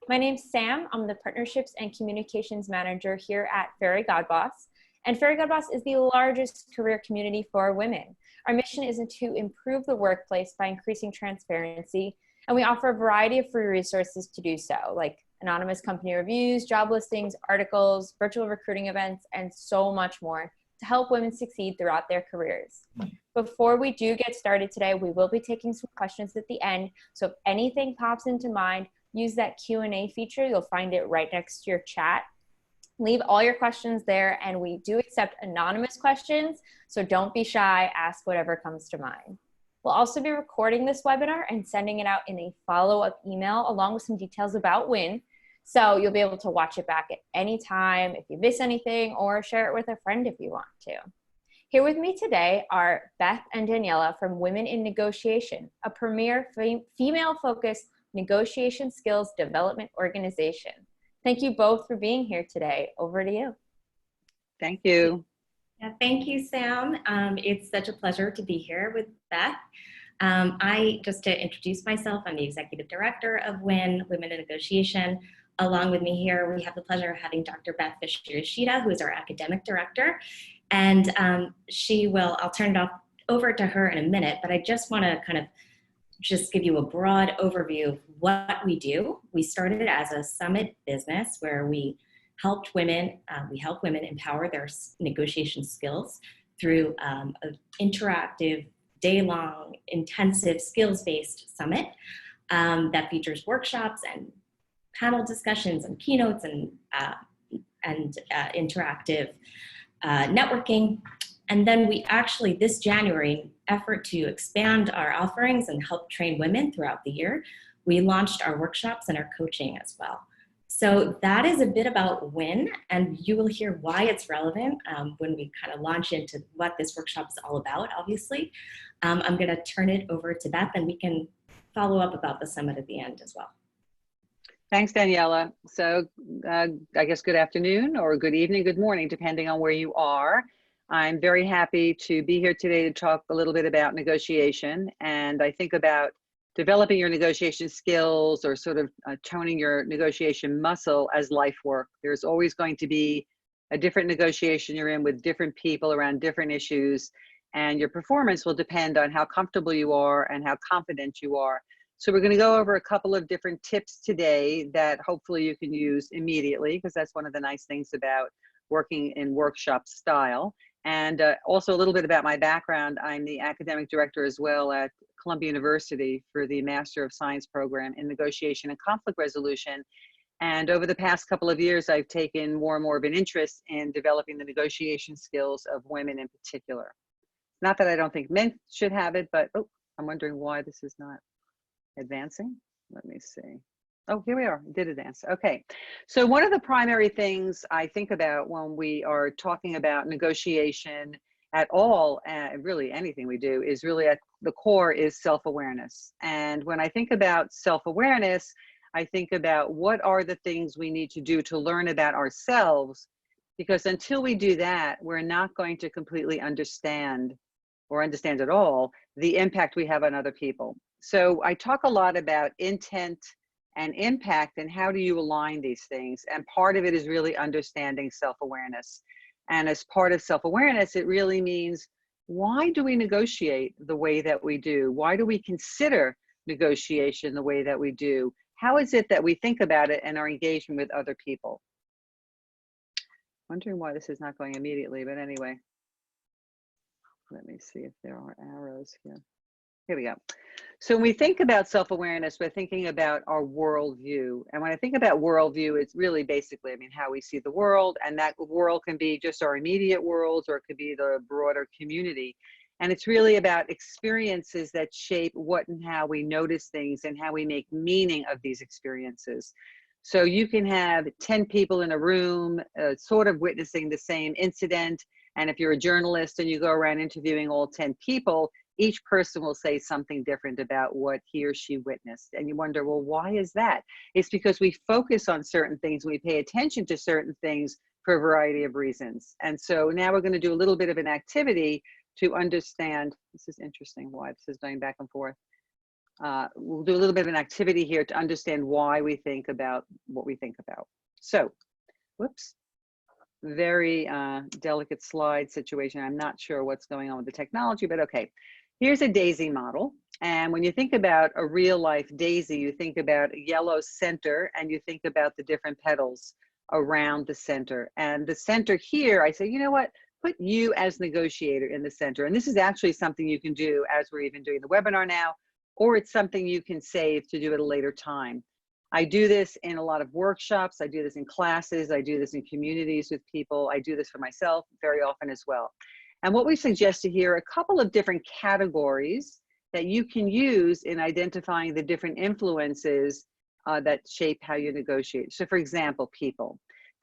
My name's Sam. I'm the Partnerships and Communications Manager here at Fairygodboss. And Fairygodboss is the largest career community for women. Our mission is to improve the workplace by increasing transparency, and we offer a variety of free resources to do so, like anonymous company reviews, job listings, articles, virtual recruiting events, and so much more to help women succeed throughout their careers. Before we do get started today, we will be taking some questions at the end. So if anything pops into mind, use that Q&A feature. You'll find it right next to your chat. Leave all your questions there, and we do accept anonymous questions, so don't be shy, ask whatever comes to mind. We'll also be recording this webinar and sending it out in a follow-up email along with some details about WIN, so you'll be able to watch it back at any time if you miss anything, or share it with a friend if you want to. Here with me today are Beth and Daniela from Women in Negotiation, a premier female-focused negotiation skills development organization. Thank you both for being here today. Over to you. Thank you. Yeah, thank you, Sam. It's such a pleasure to be here with Beth. Just to introduce myself, I'm the Executive Director of WIN, Women in Negotiation. Along with me here, we have the pleasure of having Dr. Beth Fisher-Yoshida, who is our Academic Director. And I'll turn it over to her in a minute, but I just want to kind of just give you a broad overview of what we do. We started as a summit business where we help women empower their negotiation skills through an interactive, day-long, intensive, skills-based summit that features workshops and panel discussions and keynotes and interactive networking. And then we actually, this January, effort to expand our offerings and help train women throughout the year, we launched our workshops and our coaching as well. So that is a bit about WIN, and you will hear why it's relevant when we kind of launch into what this workshop is all about, obviously. I'm going to turn it over to Beth, and we can follow up about the summit at the end as well. Thanks, Daniela. So I guess good afternoon or good evening, good morning, depending on where you are. I'm very happy to be here today to talk a little bit about negotiation. And I think about developing your negotiation skills or sort of toning your negotiation muscle as life work. There's always going to be a different negotiation you're in with different people around different issues, and your performance will depend on how comfortable you are and how confident you are. So we're going to go over a couple of different tips today that hopefully you can use immediately, because that's one of the nice things about working in workshop style. And also a little bit about my background. I'm the academic director as well at Columbia University for the Master of Science program in negotiation and conflict resolution. And over the past couple of years, I've taken more and more of an interest in developing the negotiation skills of women in particular. Not that I don't think men should have it, but I'm wondering why this is not advancing. Let me see. Oh, here we are. It did advance. Okay. So one of the primary things I think about when we are talking about negotiation at all, and really anything we do, is really at the core is self-awareness. And when I think about self-awareness, I think about what are the things we need to do to learn about ourselves, because until we do that, we're not going to completely understand or understand at all the impact we have on other people. So I talk a lot about intent and impact, and how do you align these things? And part of it is really understanding self-awareness. And as part of self-awareness, it really means, why do we negotiate the way that we do? Why do we consider negotiation the way that we do? How is it that we think about it and our engagement with other people? Wondering why this is not going immediately, but anyway. Let me see if there are arrows here. Here we go. So when we think about self-awareness, we're thinking about our worldview. And when I think about worldview, it's really basically, how we see the world, and that world can be just our immediate worlds, or it could be the broader community. And it's really about experiences that shape what and how we notice things and how we make meaning of these experiences. So you can have 10 people in a room sort of witnessing the same incident. And if you're a journalist and you go around interviewing all 10 people, each person will say something different about what he or she witnessed. And you wonder, well, why is that? It's because we focus on certain things, we pay attention to certain things for a variety of reasons. And so now we're going to do a little bit of an activity to understand. This is interesting why this is going back and forth. we'll do a little bit of an activity here to understand why we think about what we think about. So, whoops, very delicate slide situation. I'm not sure what's going on with the technology, but okay. Here's a daisy model. And when you think about a real life daisy, you think about a yellow center and you think about the different petals around the center. And the center here, I say, you know what? Put you as negotiator in the center. And this is actually something you can do as we're even doing the webinar now, or it's something you can save to do at a later time. I do this in a lot of workshops. I do this in classes. I do this in communities with people. I do this for myself very often as well. And what we suggested here are a couple of different categories that you can use in identifying the different influences that shape how you negotiate. So for example, people.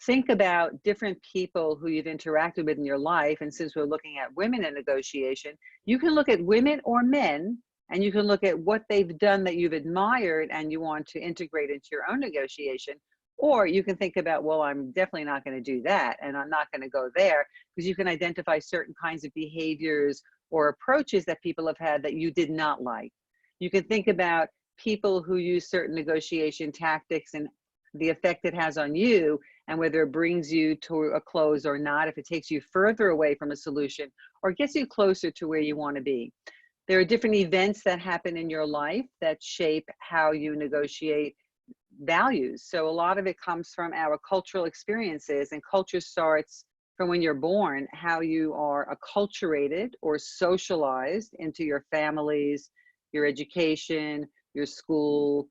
Think about different people who you've interacted with in your life. And since we're looking at women in negotiation, you can look at women or men, and you can look at what they've done that you've admired and you want to integrate into your own negotiation. Or you can think about, well, I'm definitely not going to do that, and I'm not going to go there, because you can identify certain kinds of behaviors or approaches that people have had that you did not like. You can think about people who use certain negotiation tactics and the effect it has on you, and whether it brings you to a close or not, if it takes you further away from a solution or gets you closer to where you want to be. There are different events that happen in your life that shape how you negotiate values. So a lot of it comes from our cultural experiences, and culture starts from when you're born, how you are acculturated or socialized into your families, your education, your school,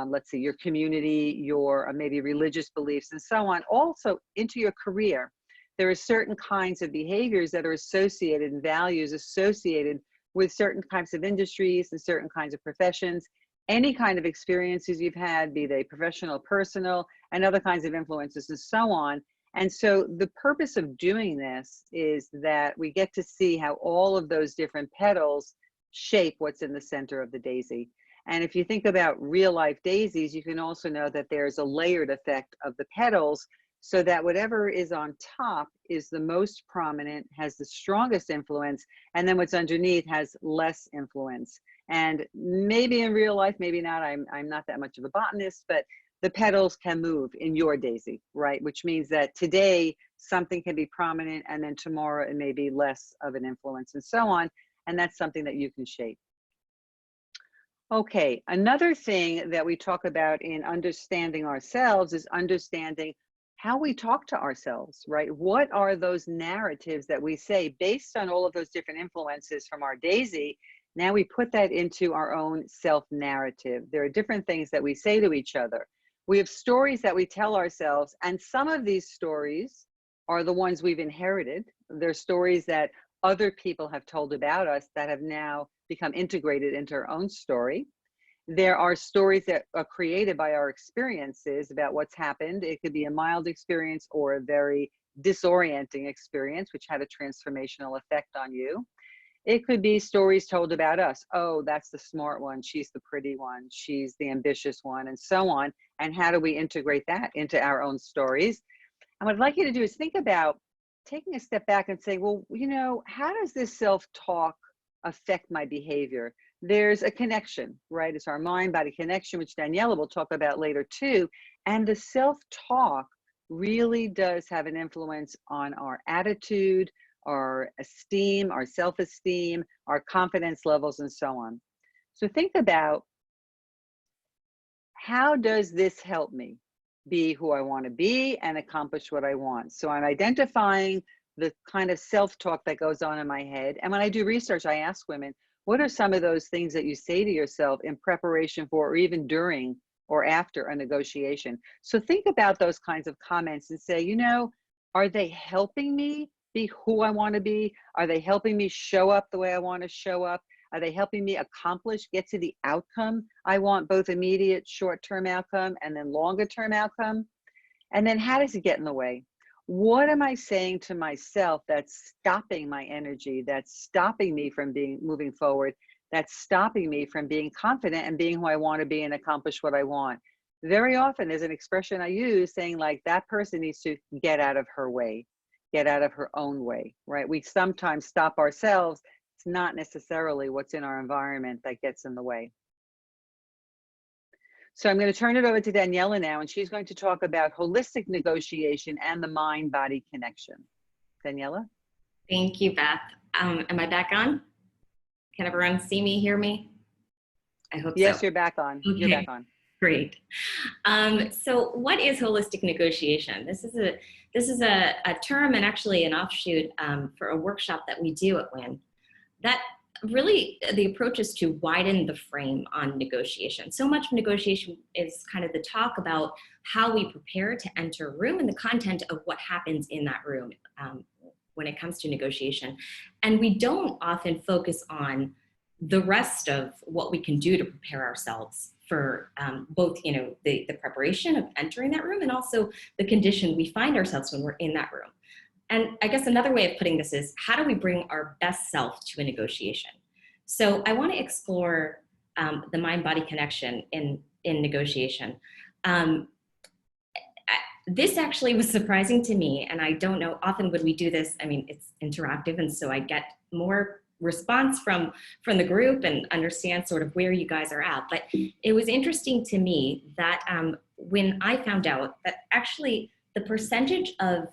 let's see, your community, your maybe religious beliefs and so on, also into your career. There are certain kinds of behaviors that are associated and values associated with certain types of industries and certain kinds of professions. Any kind of experiences you've had, be they professional, personal, and other kinds of influences and so on. And so the purpose of doing this is that we get to see how all of those different petals shape what's in the center of the daisy. And if you think about real life daisies, you can also know that there's a layered effect of the petals, so that whatever is on top is the most prominent, has the strongest influence, and then what's underneath has less influence. And maybe in real life, maybe not, I'm not that much of a botanist, but the petals can move in your daisy, right? Which means that today something can be prominent and then tomorrow it may be less of an influence and so on. And that's something that you can shape. Okay, another thing that we talk about in understanding ourselves is understanding how we talk to ourselves, right? What are those narratives that we say based on all of those different influences from our daisy? Now we put that into our own self-narrative. There are different things that we say to each other. We have stories that we tell ourselves, and some of these stories are the ones we've inherited. They're stories that other people have told about us that have now become integrated into our own story. There are stories that are created by our experiences about what's happened. It could be a mild experience or a very disorienting experience, which had a transformational effect on you. It could be stories told about us. Oh, that's the smart one. She's the pretty one. She's the ambitious one, and so on. And how do we integrate that into our own stories? And what I'd like you to do is think about taking a step back and saying, well, you know, how does this self-talk affect my behavior? There's a connection, right? It's our mind-body connection, which Daniela will talk about later too. And the self-talk really does have an influence on our attitude, our esteem, our self-esteem, our confidence levels, and so on. So think about, how does this help me be who I want to be and accomplish what I want? So I'm identifying the kind of self-talk that goes on in my head. And when I do research, I ask women, what are some of those things that you say to yourself in preparation for, or even during or after a negotiation? So think about those kinds of comments and say, you know, are they helping me be who I want to be? Are they helping me show up the way I want to show up? Are they helping me accomplish, get to the outcome I want, both immediate short-term outcome and then longer-term outcome? And then how does it get in the way? What am I saying to myself that's stopping my energy, that's stopping me from moving forward, that's stopping me from being confident and being who I want to be and accomplish what I want? Very often there's an expression I use saying, like, that person needs to get out of her way, get out of her own way, right? We sometimes stop ourselves It's not necessarily what's in our environment that gets in the way. So I'm going to turn it over to Daniela now, and she's going to talk about holistic negotiation and the mind-body connection. Daniela? Thank you, Beth. Am I back on? Can everyone see me, hear me? I hope so. Yes, you're back on. Okay. You're back on. Great. So what is holistic negotiation? This is a term and actually an offshoot for a workshop that we do at WIN. That really, the approach is to widen the frame on negotiation. So much of negotiation is kind of the talk about how we prepare to enter a room and the content of what happens in that room when it comes to negotiation. And we don't often focus on the rest of what we can do to prepare ourselves for both, the preparation of entering that room and also the condition we find ourselves when we're in that room. And I guess another way of putting this is, how do we bring our best self to a negotiation? So I want to explore the mind-body connection in negotiation. This actually was surprising to me, and I don't know, often when we do this, I mean, it's interactive, and so I get more response from the group and understand sort of where you guys are at. But it was interesting to me that when I found out that actually the percentage of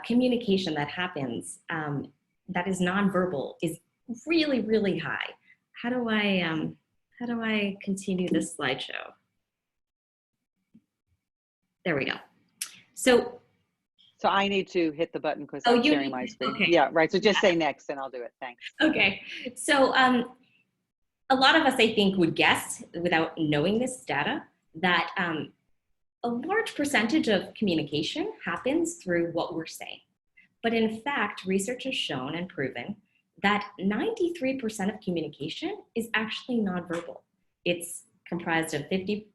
communication that happens that is nonverbal is really, really high. How do I continue this slideshow? There we go. So I need to hit the button because I'm sharing my screen. Okay. Yeah, right. So just say next and I'll do it. Thanks. Okay. So a lot of us, I think, would guess without knowing this data that a large percentage of communication happens through what we're saying. But in fact, research has shown and proven that 93% of communication is actually nonverbal. It's comprised of 55%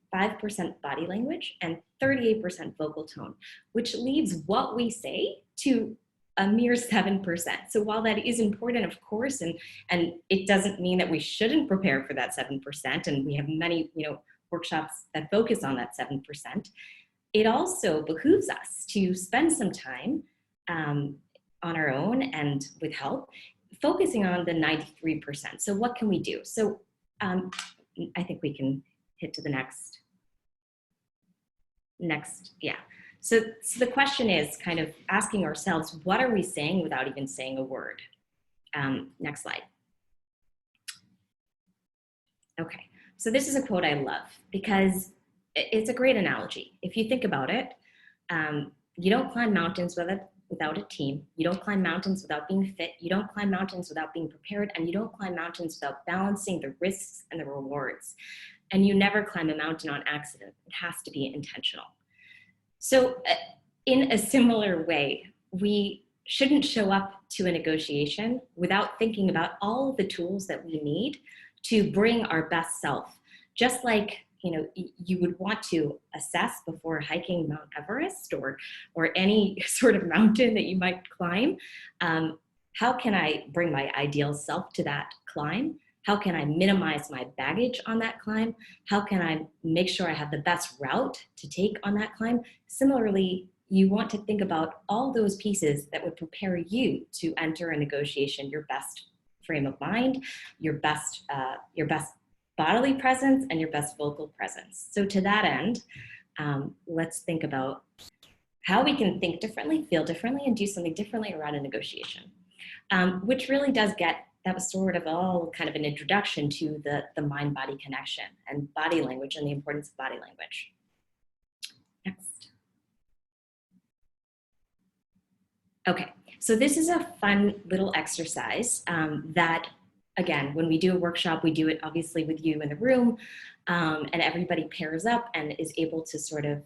body language and 38% vocal tone, which leaves what we say to a mere 7%. So while that is important, of course, and it doesn't mean that we shouldn't prepare for that 7%, and we have many, workshops that focus on that 7%, it also behooves us to spend some time on our own and with help, focusing on the 93%. So what can we do? So I think we can hit to the next, yeah. So the question is kind of asking ourselves, what are we saying without even saying a word? Next slide. Okay, so this is a quote I love because it's a great analogy. If you think about it, you don't climb mountains without a team. You don't climb mountains without being fit. You don't climb mountains without being prepared. And you don't climb mountains without balancing the risks and the rewards. And you never climb a mountain on accident. It has to be intentional. So in a similar way, we shouldn't show up to a negotiation without thinking about all of the tools that we need to bring our best self. Just like you would want to assess before hiking Mount Everest or any sort of mountain that you might climb. How can I bring my ideal self to that climb? How can I minimize my baggage on that climb? How can I make sure I have the best route to take on that climb? Similarly, you want to think about all those pieces that would prepare you to enter a negotiation, your best frame of mind, your best bodily presence, and your best vocal presence. So to that end, let's think about how we can think differently, feel differently, and do something differently around a negotiation, which really does that was sort of all kind of an introduction to the mind-body connection and body language and the importance of body language. Next. Okay, so this is a fun little exercise that, again, when we do a workshop, we do it obviously with you in the room, and everybody pairs up and is able to sort of,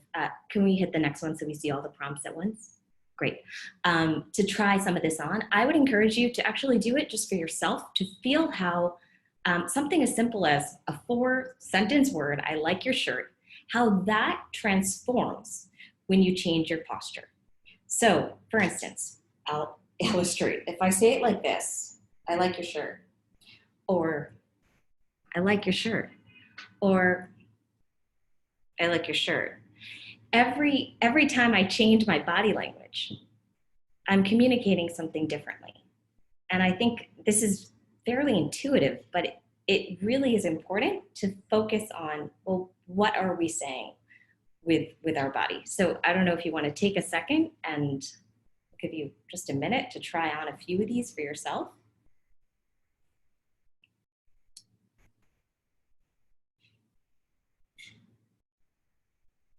can we hit the next one so we see all the prompts at once? Great. To try some of this on, I would encourage you to actually do it just for yourself, to feel how something as simple as a 4-sentence word, I like your shirt, how that transforms when you change your posture. So, for instance, I'll illustrate. If I say it like this, I like your shirt, or I like your shirt, or I like your shirt. Every time I change my body language, I'm communicating something differently. And I think this is fairly intuitive, but it really is important to focus on, well, what are we saying with our body? So I don't know if you want to take a second, and I'll give you just a minute to try on a few of these for yourself.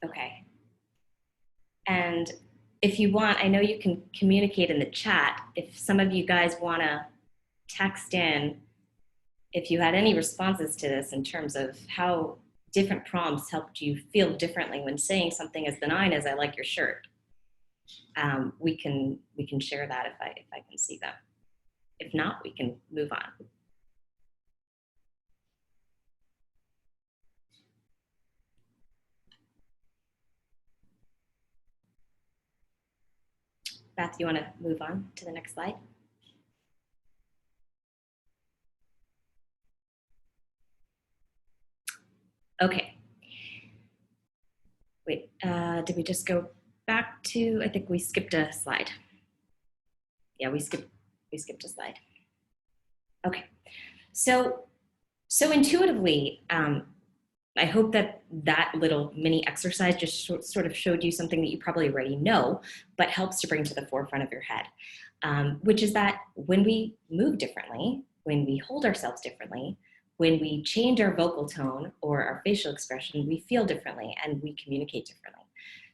Okay. And if you want, I know you can communicate in the chat. If some of you guys want to text in, if you had any responses to this in terms of how different prompts helped you feel differently when saying something as benign as "I like your shirt," we can share that if I can see them. If not, we can move on. Beth, you want to move on to the next slide? Okay. Wait, did we just go back to, I think we skipped a slide. Yeah, we skipped a slide. Okay, so intuitively, I hope that little mini exercise just sort of showed you something that you probably already know, but helps to bring to the forefront of your head, which is that when we move differently, when we hold ourselves differently, when we change our vocal tone or our facial expression, we feel differently and we communicate differently.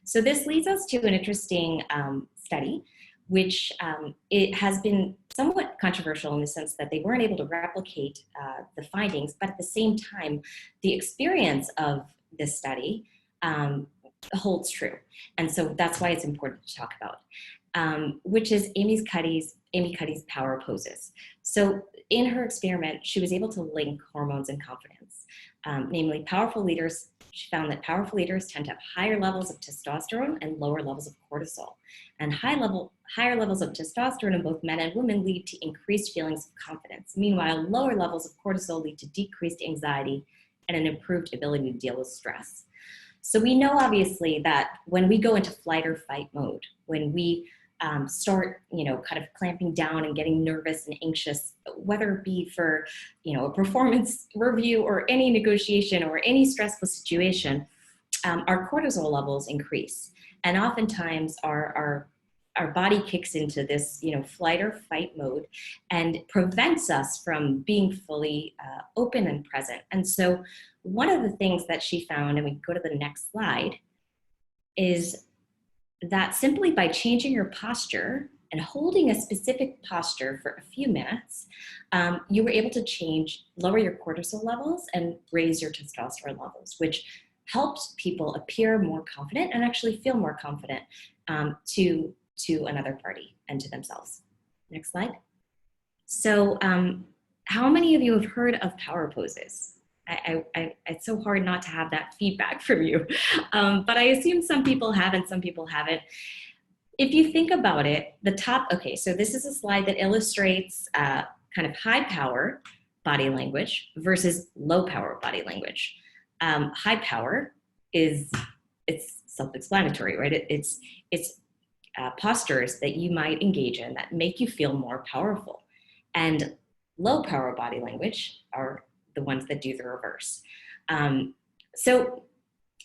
So this leads us to an interesting study, which it has been somewhat controversial in the sense that they weren't able to replicate the findings, but at the same time, the experience of this study holds true. And so that's why it's important to talk about, which is Amy Cuddy's power poses. So in her experiment, she was able to link hormones and confidence, namely powerful leaders. She found that powerful leaders tend to have higher levels of testosterone and lower levels of cortisol. And higher levels of testosterone in both men and women lead to increased feelings of confidence. Meanwhile, lower levels of cortisol lead to decreased anxiety and an improved ability to deal with stress. So we know obviously that when we go into flight or fight mode, when we start, kind of clamping down and getting nervous and anxious, whether it be for, a performance review or any negotiation or any stressful situation, our cortisol levels increase. And oftentimes our body kicks into this, flight or fight mode and prevents us from being fully open and present. And so one of the things that she found, and we go to the next slide, is that simply by changing your posture and holding a specific posture for a few minutes, you were able to lower your cortisol levels and raise your testosterone levels, which helped people appear more confident and actually feel more confident to another party and to themselves. Next slide. So how many of you have heard of power poses? It's so hard not to have that feedback from you, but I assume some people have and some people haven't. If you think about it, okay, so this is a slide that illustrates kind of high power body language versus low power body language. High power it's self-explanatory, right? It's postures that you might engage in that make you feel more powerful. And low power body language are the ones that do the reverse. So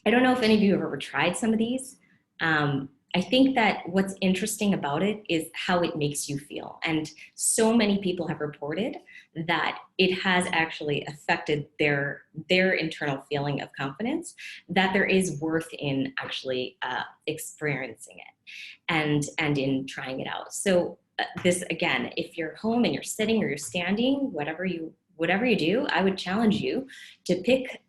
I don't know if any of you have ever tried some of these. I think that what's interesting about it is how it makes you feel. And so many people have reported that it has actually affected their internal feeling of confidence, that there is worth in actually experiencing it and in trying it out. So this, again, if you're home and you're sitting or you're standing, whatever you do, I would challenge you to pick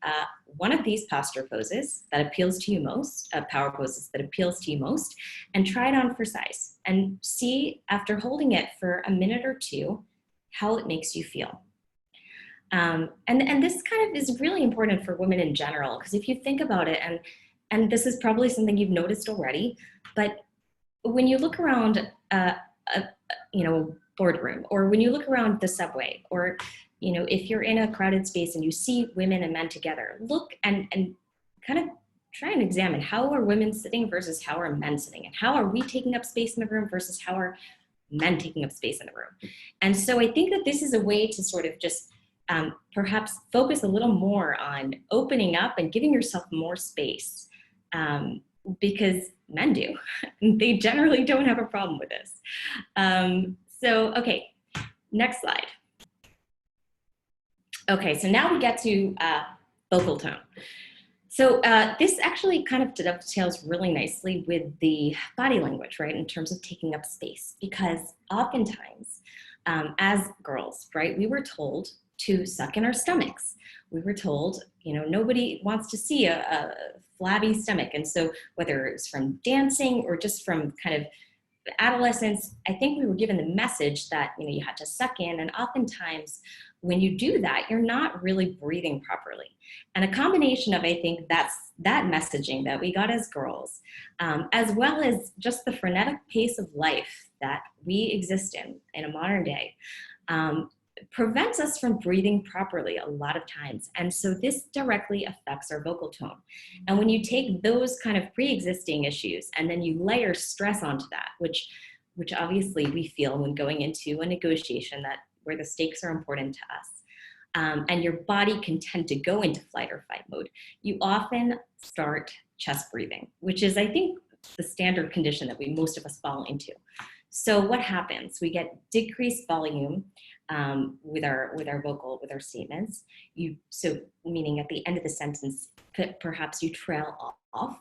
one of these posture poses that appeals to you most, power poses that appeals to you most, and try it on for size and see, after holding it for a minute or two, how it makes you feel. And this kind of is really important for women in general, because if you think about it, and this is probably something you've noticed already, but when you look around a boardroom, or when you look around the subway, or if you're in a crowded space and you see women and men together, look and kind of try and examine, how are women sitting versus how are men sitting, and how are we taking up space in the room versus how are men taking up space in the room. And so I think that this is a way to sort of just perhaps focus a little more on opening up and giving yourself more space, because men do. They generally don't have a problem with this. So, okay, next slide. Okay, so now we get to vocal tone. So this actually kind of dovetails really nicely with the body language, right, in terms of taking up space, because oftentimes as girls, right, we were told to suck in our stomachs. We were told, you know, nobody wants to see a flabby stomach. And so whether it's from dancing or just from kind of adolescence, I think we were given the message that, you know, you had to suck in, and oftentimes when you do that, you're not really breathing properly. And a combination of, I think, that messaging that we got as girls, as well as just the frenetic pace of life that we exist in a modern day, prevents us from breathing properly a lot of times. And so this directly affects our vocal tone. And when you take those kind of pre-existing issues and then you layer stress onto that, which obviously we feel when going into a negotiation that where the stakes are important to us, and your body can tend to go into flight or fight mode, you often start chest breathing, which is, I think, the standard condition that most of us fall into. So what happens? We get decreased volume with our statements. So meaning at the end of the sentence, perhaps you trail off.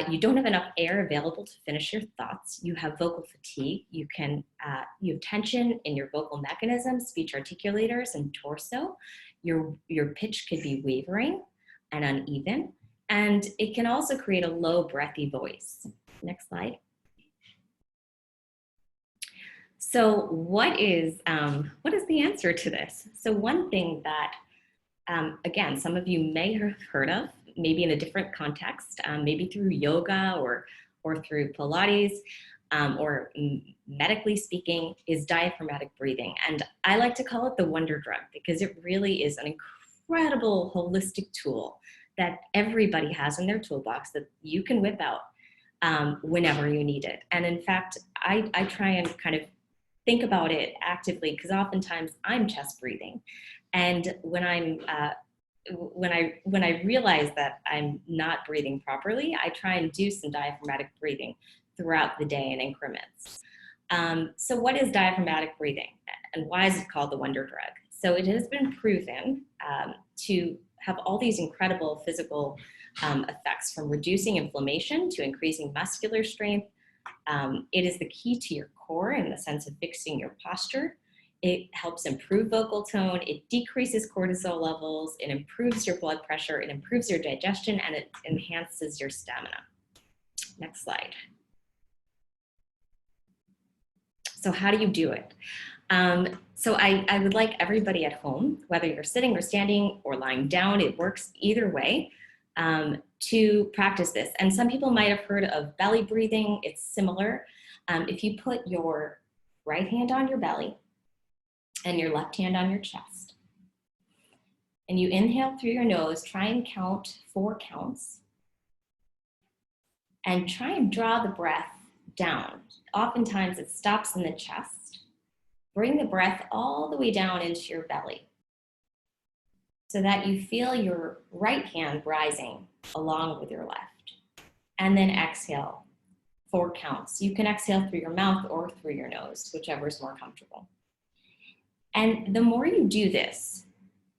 You don't have enough air available to finish your thoughts. You have vocal fatigue. You have tension in your vocal mechanisms, speech articulators, and torso. Your pitch could be wavering and uneven, and it can also create a low, breathy voice. Next slide. So what is the answer to this? So one thing that, again, some of you may have heard of, maybe in a different context, maybe through yoga or through Pilates, or medically speaking, is diaphragmatic breathing. And I like to call it the wonder drug, because it really is an incredible holistic tool that everybody has in their toolbox that you can whip out whenever you need it. And in fact, I try and kind of think about it actively, because oftentimes I'm chest breathing. And when I realize that I'm not breathing properly, I try and do some diaphragmatic breathing throughout the day in increments. So what is diaphragmatic breathing, and why is it called the wonder drug? So it has been proven to have all these incredible physical effects, from reducing inflammation to increasing muscular strength. It is the key to your core in the sense of fixing your posture. It helps improve vocal tone. It decreases cortisol levels. It improves your blood pressure. It improves your digestion, and it enhances your stamina. Next slide. So how do you do it? So I would like everybody at home, whether you're sitting or standing or lying down, it works either way, to practice this. And some people might have heard of belly breathing. It's similar. If you put your right hand on your belly and your left hand on your chest, and you inhale through your nose, try and count 4 counts, and try and draw the breath down. Oftentimes it stops in the chest. Bring the breath all the way down into your belly so that you feel your right hand rising along with your left. And then exhale 4 counts. You can exhale through your mouth or through your nose, whichever is more comfortable. And the more you do this,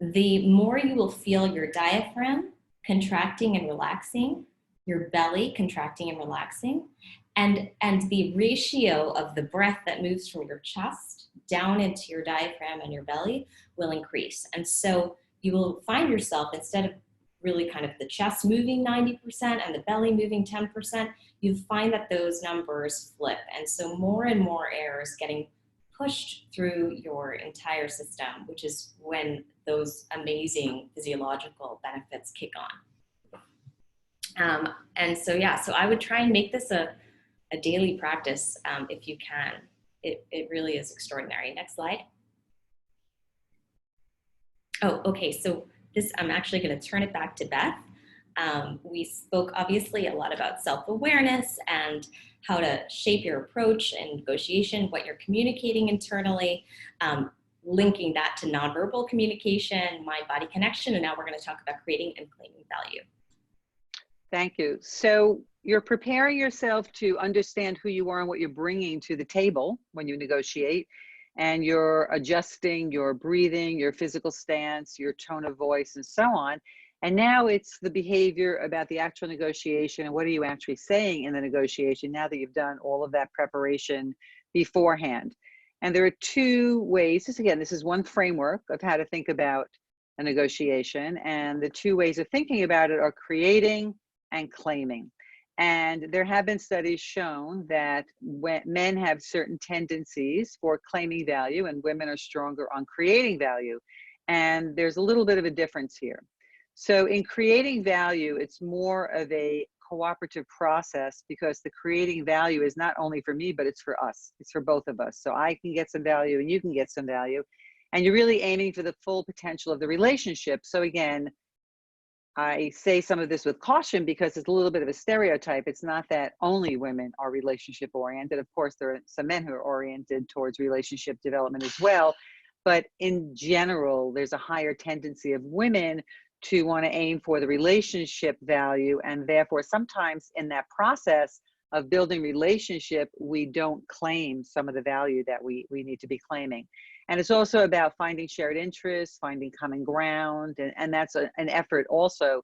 the more you will feel your diaphragm contracting and relaxing, your belly contracting and relaxing, and the ratio of the breath that moves from your chest down into your diaphragm and your belly will increase. And so you will find yourself, instead of really kind of the chest moving 90% and the belly moving 10%, you find that those numbers flip. And so more and more air is getting pushed through your entire system, which is when those amazing physiological benefits kick on. And so, yeah, so I would try and make this a daily practice if you can. It really is extraordinary. Next slide. Oh, okay, so this, I'm actually gonna turn it back to Beth. We spoke obviously a lot about self-awareness and how to shape your approach and negotiation, what you're communicating internally, linking that to nonverbal communication, mind-body connection, and now we're going to talk about creating and claiming value. Thank you. So you're preparing yourself to understand who you are and what you're bringing to the table when you negotiate, and you're adjusting your breathing, your physical stance, your tone of voice, and so on. And now it's the behavior about the actual negotiation and what are you actually saying in the negotiation now that you've done all of that preparation beforehand. And there are two ways, this is one framework of how to think about a negotiation. And the two ways of thinking about it are creating and claiming. And there have been studies shown that when men have certain tendencies for claiming value and women are stronger on creating value. And there's a little bit of a difference here. So in creating value, it's more of a cooperative process because the creating value is not only for me, but it's for us. It's for both of us. So I can get some value and you can get some value. And you're really aiming for the full potential of the relationship. So again, I say some of this with caution because it's a little bit of a stereotype. It's not that only women are relationship oriented. Of course, there are some men who are oriented towards relationship development as well. But in general, there's a higher tendency of women to want to aim for the relationship value. And therefore, sometimes in that process of building relationship, we don't claim some of the value that we need to be claiming. And it's also about finding shared interests, finding common ground. And that's an effort also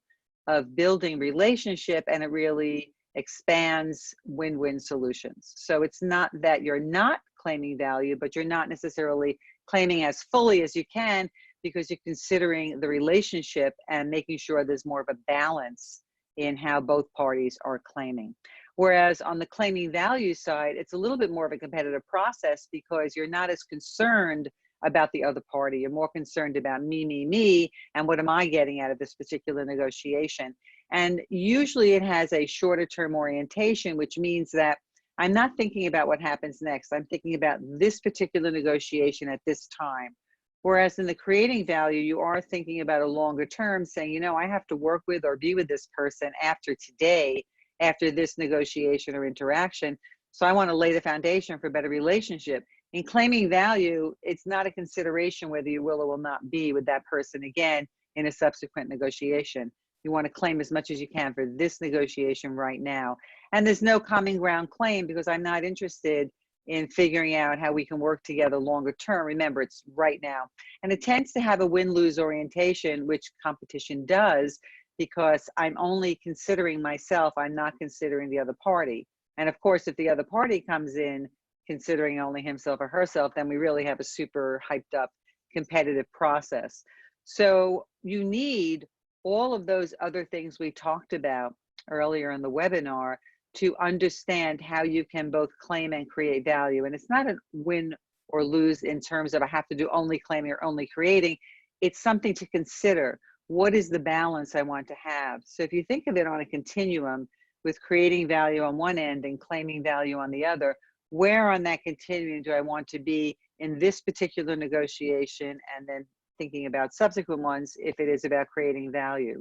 of building relationship, and it really expands win-win solutions. So it's not that you're not claiming value, but you're not necessarily claiming as fully as you can because you're considering the relationship and making sure there's more of a balance in how both parties are claiming. Whereas on the claiming value side, it's a little bit more of a competitive process because you're not as concerned about the other party. You're more concerned about me, and what am I getting out of this particular negotiation? And usually it has a shorter term orientation, which means that I'm not thinking about what happens next. I'm thinking about this particular negotiation at this time. Whereas in the creating value, you are thinking about a longer term, saying, you know, I have to work with or be with this person after today, after this negotiation or interaction. So I want to lay the foundation for a better relationship. In claiming value, it's not a consideration whether you will or will not be with that person again in a subsequent negotiation. You want to claim as much as you can for this negotiation right now. And there's no common ground claim because I'm not interested in figuring out how we can work together longer term. Remember, it's right now. And it tends to have a win-lose orientation, which competition does, because I'm only considering myself. I'm not considering the other party. And of course, if the other party comes in considering only himself or herself, then we really have a super hyped up competitive process. So you need all of those other things we talked about earlier in the webinar to understand how you can both claim and create value. And it's not a win or lose in terms of I have to do only claiming or only creating. It's something to consider. What is the balance I want to have? So if you think of it on a continuum with creating value on one end and claiming value on the other, where on that continuum do I want to be in this particular negotiation, and then thinking about subsequent ones if it is about creating value.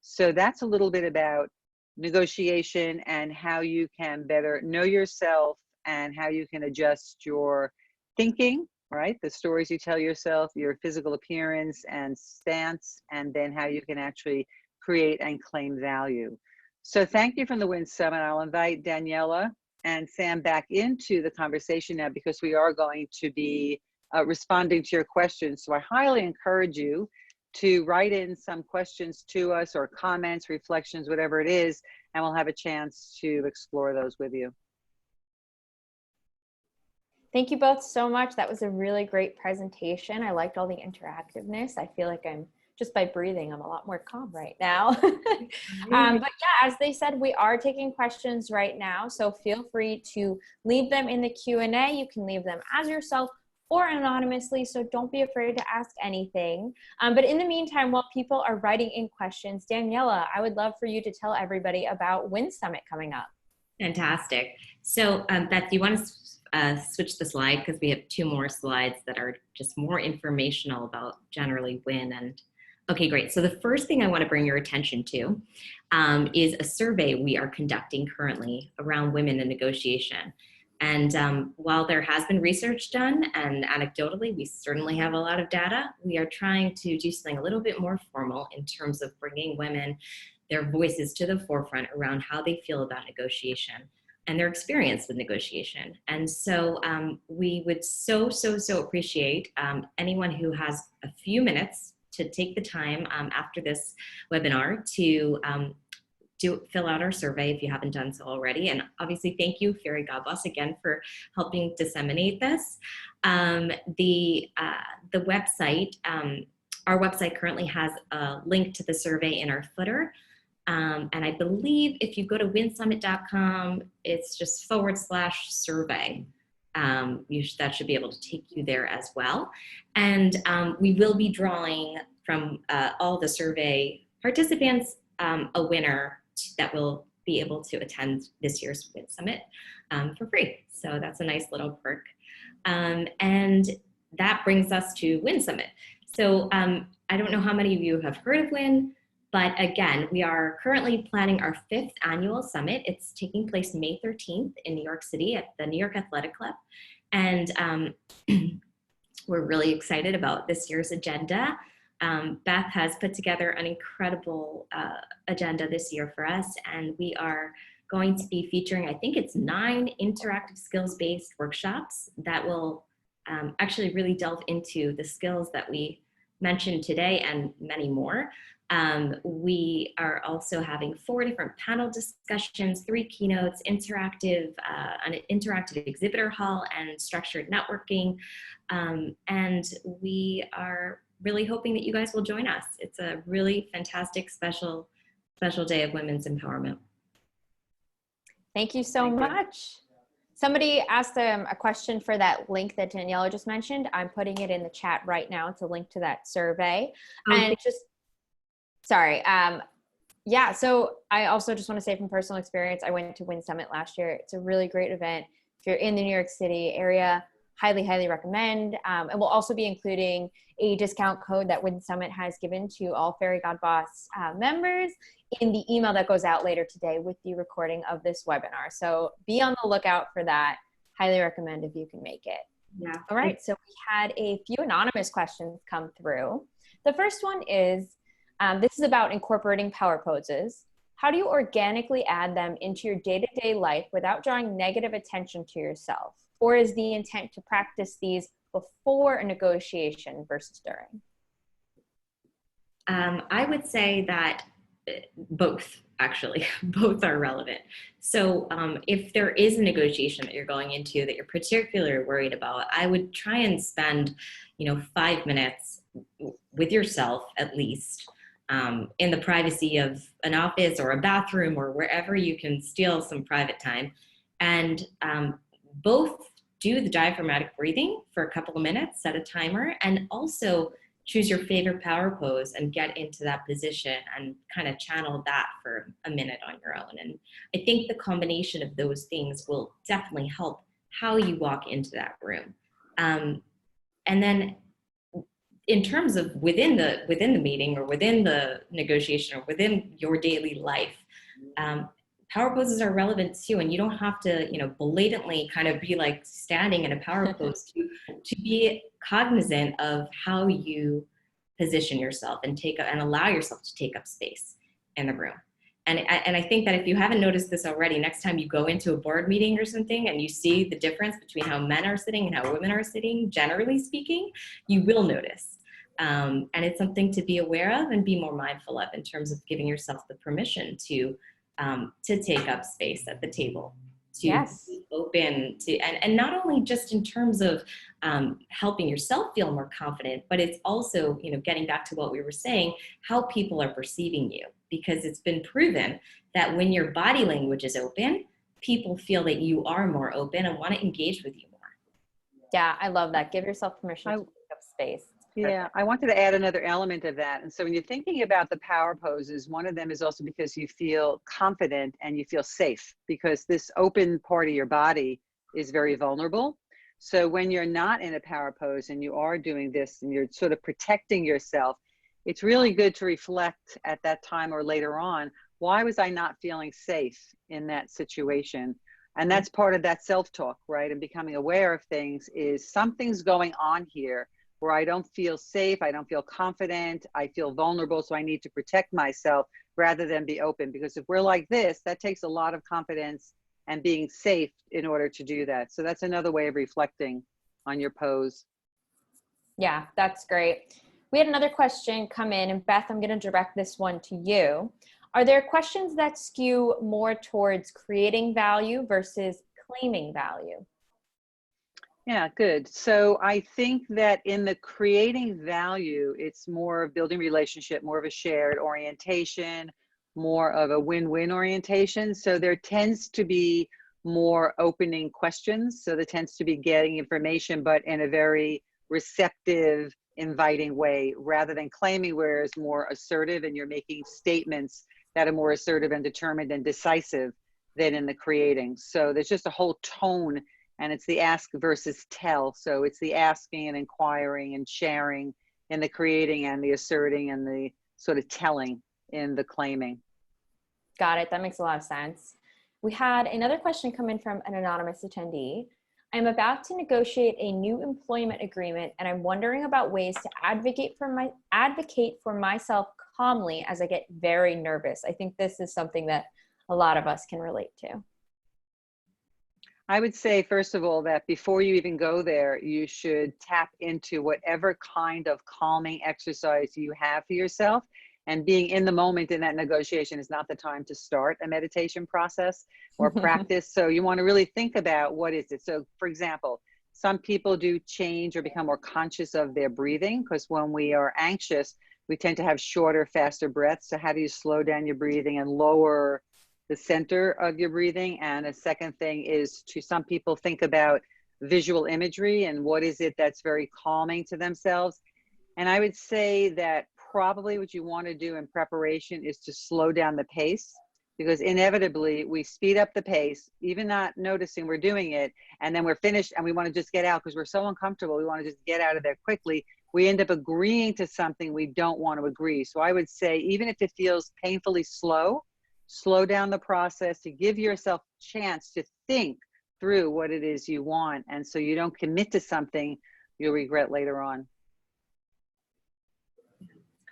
So that's a little bit about negotiation and how you can better know yourself and how you can adjust your thinking, right? The stories you tell yourself, your physical appearance and stance, and then how you can actually create and claim value. So thank you from the Win Summit. I'll invite Daniela and Sam back into the conversation now because we are going to be responding to your questions. So I highly encourage you to write in some questions to us or comments, reflections, whatever it is, and we'll have a chance to explore those with you. Thank you both so much. That was a really great presentation. I liked all the interactiveness. I feel like just by breathing, I'm a lot more calm right now. But yeah, as they said, we are taking questions right now. So feel free to leave them in the Q&A. You can leave them as yourself or anonymously, so don't be afraid to ask anything. But in the meantime, while people are writing in questions, Daniela, I would love for you to tell everybody about Win Summit coming up. Fantastic. So Beth, do you want to switch the slide because we have two more slides that are just more informational about generally Win and Okay, great. So the first thing I want to bring your attention to is a survey we are conducting currently around women in negotiation. And while there has been research done, and anecdotally, we certainly have a lot of data, we are trying to do something a little bit more formal in terms of bringing women, their voices to the forefront around how they feel about negotiation and their experience with negotiation. And so we would so appreciate anyone who has a few minutes to take the time after this webinar to fill out our survey if you haven't done so already. And obviously, thank you, Fairygodboss, again for helping disseminate this. The website, our website currently has a link to the survey in our footer. And I believe if you go to winsummit.com, it's just /survey. That should be able to take you there as well. And we will be drawing from all the survey participants a winner that will be able to attend this year's Win Summit for free. So that's a nice little perk. And that brings us to Win Summit. So I don't know how many of you have heard of Win, but again, we are currently planning our 5th annual summit. It's taking place May 13th in New York City at the New York Athletic Club. And we're really excited about this year's agenda. Beth has put together an incredible agenda this year for us, and we are going to be featuring, I think it's 9 interactive skills-based workshops that will actually really delve into the skills that we mentioned today and many more. We are also having 4 different panel discussions, 3 keynotes, an interactive exhibitor hall, and structured networking. And we are really hoping that you guys will join us. It's a really fantastic, special day of women's empowerment. Thank you so much. Somebody asked a question for that link that Daniela just mentioned. I'm putting it in the chat right now. It's a link to that survey. And sorry. Yeah, so I also just want to say from personal experience, I went to Win Summit last year. It's a really great event. If you're in the New York City area, highly recommend. And we'll also be including a discount code that Win Summit has given to all Fairygodboss members in the email that goes out later today with the recording of this webinar. So be on the lookout for that. Highly recommend if you can make it. Yeah. All right, so we had a few anonymous questions come through. The first one is, this is about incorporating power poses. How do you organically add them into your day-to-day life without drawing negative attention to yourself? Or is the intent to practice these before a negotiation versus during? I would say that both, actually, both are relevant. So if there is a negotiation that you're going into that you're particularly worried about, I would try and spend, 5 minutes with yourself at least, in the privacy of an office or a bathroom or wherever you can steal some private time, and both do the diaphragmatic breathing for a couple of minutes, set a timer, and also choose your favorite power pose and get into that position and kind of channel that for a minute on your own. And I think the combination of those things will definitely help how you walk into that room. And then in terms of within the meeting or within the negotiation or within your daily life, power poses are relevant too, and you don't have to, blatantly kind of be like standing in a power pose to be cognizant of how you position yourself and allow yourself to take up space in the room. And I think that if you haven't noticed this already, next time you go into a board meeting or something and you see the difference between how men are sitting and how women are sitting, generally speaking, you will notice. And it's something to be aware of and be more mindful of in terms of giving yourself the permission to take up space at the table, to be open to, and not only just in terms of helping yourself feel more confident, but it's also, getting back to what we were saying, how people are perceiving you, because it's been proven that when your body language is open, people feel that you are more open and want to engage with you more. Yeah, I love that. Give yourself permission to take up space. Yeah, I wanted to add another element of that. And so when you're thinking about the power poses, one of them is also because you feel confident and you feel safe, because this open part of your body is very vulnerable. So when you're not in a power pose and you are doing this and you're sort of protecting yourself, it's really good to reflect at that time or later on, why was I not feeling safe in that situation? And that's part of that self-talk, right? And becoming aware of things is something's going on here where I don't feel safe, I don't feel confident, I feel vulnerable, so I need to protect myself rather than be open. Because if we're like this, that takes a lot of confidence and being safe in order to do that. So that's another way of reflecting on your pose. Yeah, that's great. We had another question come in, and Beth, I'm going to direct this one to you. Are there questions that skew more towards creating value versus claiming value? Yeah, good. So I think that in the creating value, it's more of building relationship, more of a shared orientation, more of a win-win orientation. So there tends to be more opening questions. So there tends to be getting information, but in a very receptive, inviting way, rather than claiming, where it's more assertive and you're making statements that are more assertive and determined and decisive than in the creating. So there's just a whole tone, and it's the ask versus tell. So it's the asking and inquiring and sharing in the creating, and the asserting and the sort of telling in the claiming. Got it. That makes a lot of sense. We had another question come in from an anonymous attendee. I'm about to negotiate a new employment agreement, and I'm wondering about ways to advocate for myself calmly as I get very nervous. I think this is something that a lot of us can relate to. I would say, first of all, that before you even go there, you should tap into whatever kind of calming exercise you have for yourself. And being in the moment in that negotiation is not the time to start a meditation process or practice. So you want to really think about, what is it? So for example, some people do change or become more conscious of their breathing, because when we are anxious, we tend to have shorter, faster breaths. So how do you slow down your breathing and lower the center of your breathing? And a second thing is to some people think about visual imagery and what is it that's very calming to themselves. And I would say that probably what you want to do in preparation is to slow down the pace, because inevitably we speed up the pace, even not noticing we're doing it, and then we're finished and we want to just get out because we're so uncomfortable. We want to just get out of there quickly. We end up agreeing to something we don't want to agree. So I would say, even if it feels painfully slow down the process to give yourself a chance to think through what it is you want. And so you don't commit to something you'll regret later on.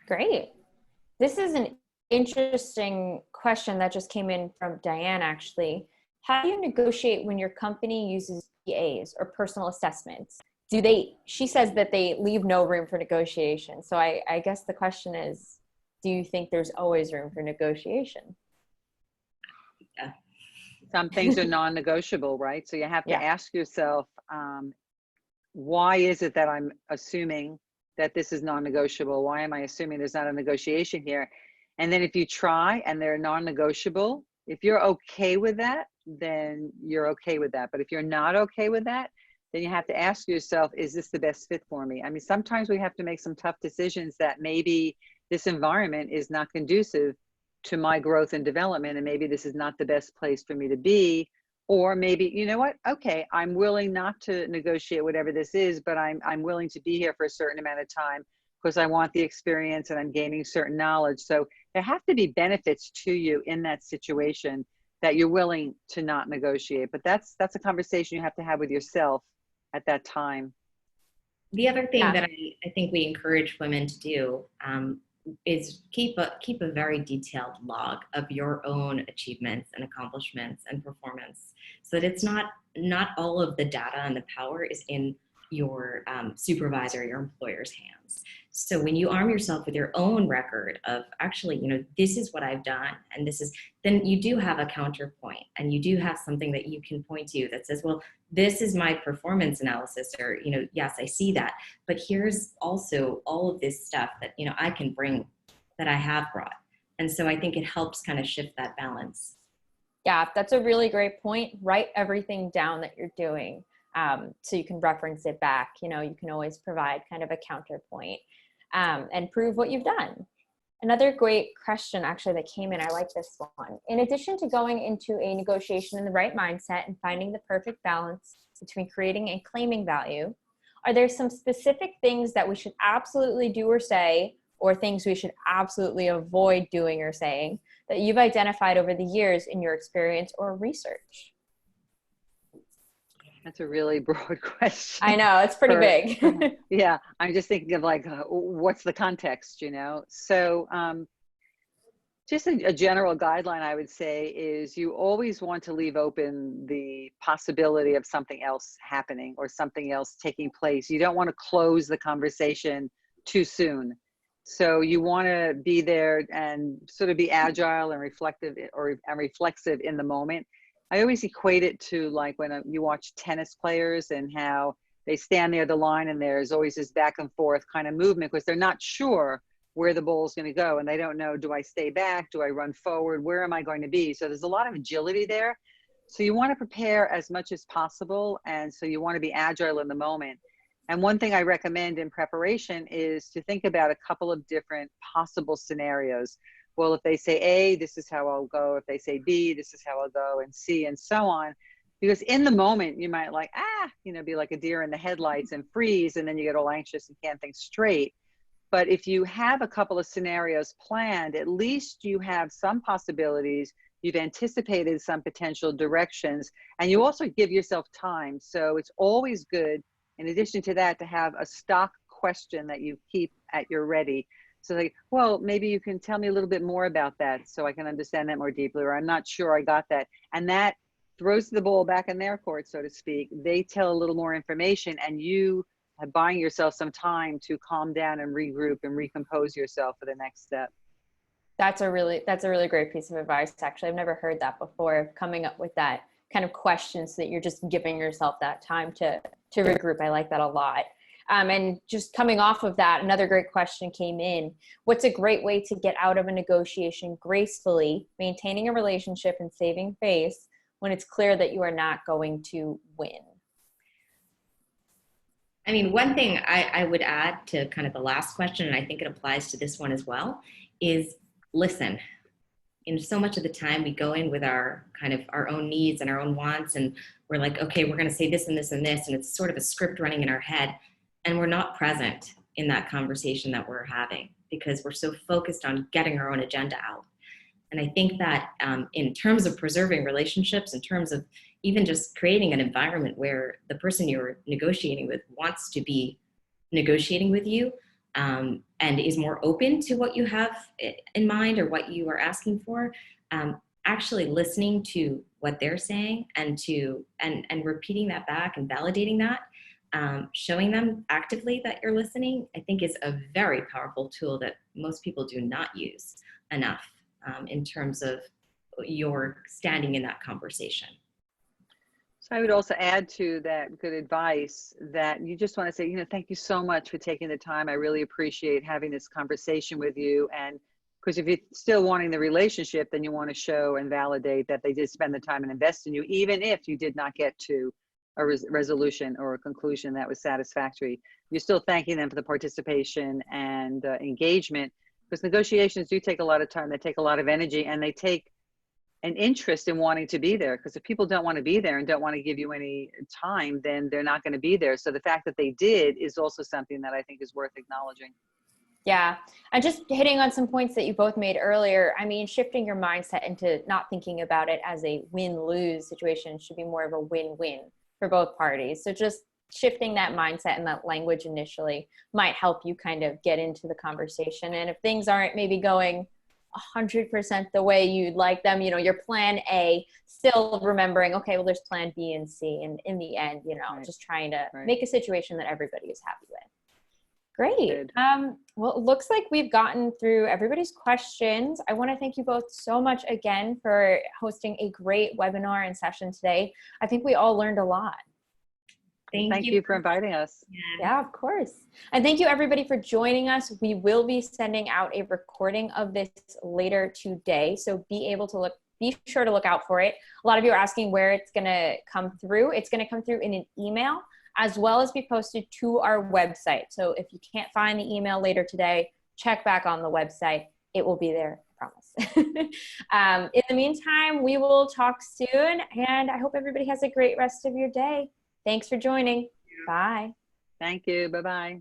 Great. This is an interesting question that just came in from Diane, actually. How do you negotiate when your company uses PAs or personal assessments? She says that they leave no room for negotiation. So I guess the question is, do you think there's always room for negotiation? Yeah. Some things are non-negotiable, right? So you have to ask yourself, why is it that I'm assuming that this is non-negotiable? Why am I assuming there's not a negotiation here? And then if you try and they're non-negotiable, if you're okay with that, then you're okay with that. But if you're not okay with that, then you have to ask yourself, is this the best fit for me? I mean, sometimes we have to make some tough decisions that maybe this environment is not conducive to my growth and development, and maybe this is not the best place for me to be. Or maybe, you know what, okay, I'm willing not to negotiate whatever this is, but I'm willing to be here for a certain amount of time because I want the experience and I'm gaining certain knowledge. So there have to be benefits to you in that situation that you're willing to not negotiate. But that's a conversation you have to have with yourself at that time. The other thing that I think we encourage women to do is keep a very detailed log of your own achievements and accomplishments and performance, so that it's not all of the data and the power is in your supervisor, your employer's hands. So when you arm yourself with your own record of, actually, this is what I've done, and this is, then you do have a counterpoint, and you do have something that you can point to that says, well, this is my performance analysis, or, yes, I see that, but here's also all of this stuff that, I can bring, that I have brought. And so I think it helps kind of shift that balance. Yeah, that's a really great point. Write everything down that you're doing. So you can reference it back. You can always provide kind of a counterpoint and prove what you've done. Another great question actually that came in, I like this one. In addition to going into a negotiation in the right mindset and finding the perfect balance between creating and claiming value, are there some specific things that we should absolutely do or say or things we should absolutely avoid doing or saying that you've identified over the years in your experience or research? That's a really broad question. I know, it's pretty big. Yeah, I'm just thinking of like, what's the context, So just a general guideline I would say is you always want to leave open the possibility of something else happening or something else taking place. You don't want to close the conversation too soon. So you want to be there and sort of be agile and reflective and reflexive in the moment. I always equate it to like when you watch tennis players and how they stand near the line and there's always this back and forth kind of movement because they're not sure where the ball is going to go. And they don't know, do I stay back? Do I run forward? Where am I going to be? So there's a lot of agility there. So you want to prepare as much as possible. And so you want to be agile in the moment. And one thing I recommend in preparation is to think about a couple of different possible scenarios. Well, if they say A, this is how I'll go. If they say B, this is how I'll go, and C, and so on. Because in the moment, you might like, be like a deer in the headlights and freeze, and then you get all anxious and can't think straight. But if you have a couple of scenarios planned, at least you have some possibilities, you've anticipated some potential directions, and you also give yourself time. So it's always good, in addition to that, to have a stock question that you keep at your ready. So like, well, maybe you can tell me a little bit more about that so I can understand that more deeply, or I'm not sure I got that. And that throws the ball back in their court, so to speak. They tell a little more information and you buying yourself some time to calm down and regroup and recompose yourself for the next step. That's a really great piece of advice. Actually, I've never heard that before, coming up with that kind of question so that you're just giving yourself that time to regroup. I like that a lot. And just coming off of that, another great question came in. What's a great way to get out of a negotiation gracefully, maintaining a relationship and saving face when it's clear that you are not going to win? I mean, one thing I would add to kind of the last question, and I think it applies to this one as well, is listen. And so much of the time we go in with our kind of our own needs and our own wants, and we're like, okay, we're going to say this and this and this, and it's sort of a script running in our head, and we're not present in that conversation that we're having because we're so focused on getting our own agenda out. And I think that in terms of preserving relationships, in terms of even just creating an environment where the person you're negotiating with wants to be negotiating with you and is more open to what you have in mind or what you are asking for, actually listening to what they're saying and repeating that back and validating that, showing them actively that you're listening, I think is a very powerful tool that most people do not use enough in terms of your standing in that conversation. So I would also add to that good advice that you just want to say, thank you so much for taking the time. I really appreciate having this conversation with you. And because if you're still wanting the relationship, then you want to show and validate that they did spend the time and invest in you, even if you did not get to a resolution or a conclusion that was satisfactory. You're still thanking them for the participation and engagement, because negotiations do take a lot of time. They take a lot of energy, and they take an interest in wanting to be there, because if people don't want to be there and don't want to give you any time, then they're not going to be there. So the fact that they did is also something that I think is worth acknowledging. Yeah. And just hitting on some points that you both made earlier, I mean, shifting your mindset into not thinking about it as a win-lose situation should be more of a win-win for both parties. So just shifting that mindset and that language initially might help you kind of get into the conversation. And if things aren't maybe going 100% the way you'd like them, your plan A, still remembering, okay, well, there's plan B and C. And in the end, Right. just trying to Right. make a situation that everybody is happy with. Great. Good. Well, it looks like we've gotten through everybody's questions. I want to thank you both so much again for hosting a great webinar and session today. I think we all learned a lot. Thank you for inviting us. Yeah, of course. And thank you everybody for joining us. We will be sending out a recording of this later today. So be sure to look out for it. A lot of you are asking where it's going to come through. It's going to come through in an email, as well as be posted to our website. So if you can't find the email later today, check back on the website. It will be there, I promise. In the meantime, we will talk soon, and I hope everybody has a great rest of your day. Thanks for joining. Bye. Thank you. Bye-bye.